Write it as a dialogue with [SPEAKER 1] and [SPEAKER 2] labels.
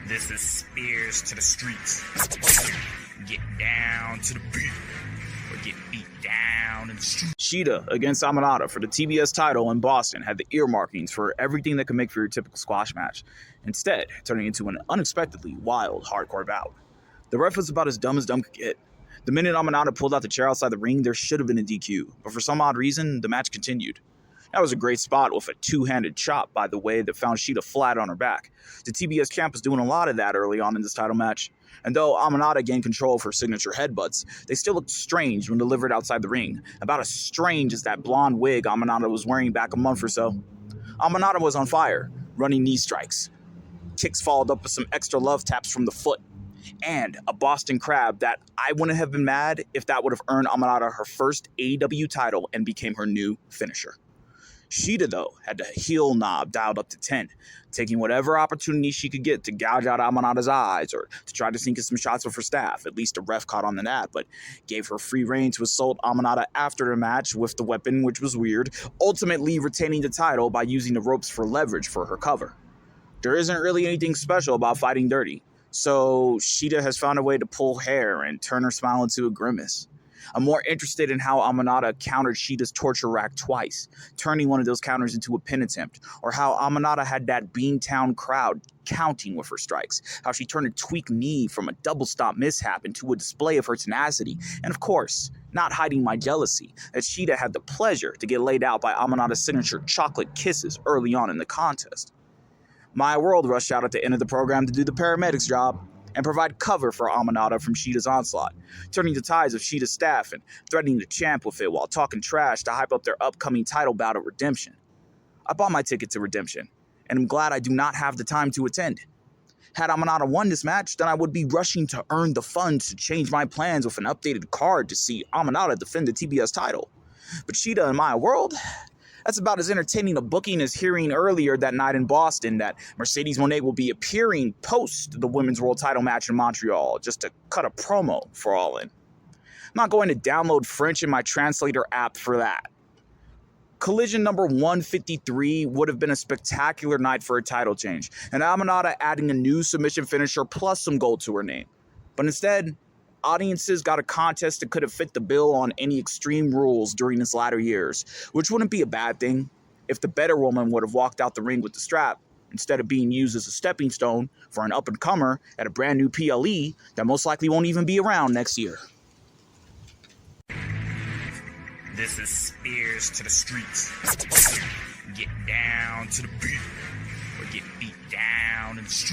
[SPEAKER 1] This is spEarz to the streets. Get down to the beat, or get beat down in the street.
[SPEAKER 2] Shida against Amanada for the TBS title in Boston had the earmarkings for everything that could make for your typical squash match, instead turning into an unexpectedly wild hardcore bout. The ref was about as dumb could get. The minute Amanada pulled out the chair outside the ring, there should have been a DQ, but for some odd reason, the match continued. That was a great spot with a two-handed chop, by the way, that found Shida flat on her back. The TBS champ was doing a lot of that early on in this title match, and though Amanada gained control of her signature headbutts, they still looked strange when delivered outside the ring, about as strange as that blonde wig Amanada was wearing back a month or so. Amanada was on fire, running knee strikes. Kicks followed up with some extra love taps from the foot, and a Boston Crab that I wouldn't have been mad if that would have earned Amanada her first AEW title and became her new finisher. Shida, though, had the heel knob dialed up to 10, taking whatever opportunity she could get to gouge out Amanada's eyes or to try to sink in some shots with her staff. At least the ref caught on to that, but gave her free rein to assault Amanada after the match with the weapon, which was weird, ultimately retaining the title by using the ropes for leverage for her cover. There isn't really anything special about fighting dirty, so Shida has found a way to pull hair and turn her smile into a grimace. I'm more interested in how Amanada countered Shida's torture rack twice, turning one of those counters into a pin attempt, or how Amanada had that Beantown crowd counting with her strikes, how she turned a tweaked knee from a double stomp mishap into a display of her tenacity, and of course, not hiding my jealousy, that Shida had the pleasure to get laid out by Amanada's signature chocolate kisses early on in the contest. My World rushed out at the end of the program to do the paramedics' job and provide cover for Amanada from Shida's onslaught, turning the tides of Shida's staff and threatening the champ with it while talking trash to hype up their upcoming title bout at Redemption. I bought my ticket to Redemption, and I'm glad I do not have the time to attend. Had Amanada won this match, then I would be rushing to earn the funds to change my plans with an updated card to see Amanada defend the TBS title. But Shida in My World? That's about as entertaining a booking as hearing earlier that night in Boston that Mercedes Moné will be appearing post the Women's World title match in Montreal just to cut a promo for All In. I'm not going to download French in my translator app for that. Collision number 153 would have been a spectacular night for a title change, and Amanada adding a new submission finisher plus some gold to her name. But instead, audiences got a contest that could have fit the bill on any Extreme Rules during his latter years, which wouldn't be a bad thing if the better woman would have walked out the ring with the strap instead of being used as a stepping stone for an up-and-comer at a brand new PLE that most likely won't even be around next year.
[SPEAKER 1] This is spEarz to the streets. Get down to the beat, or get beat down in the street.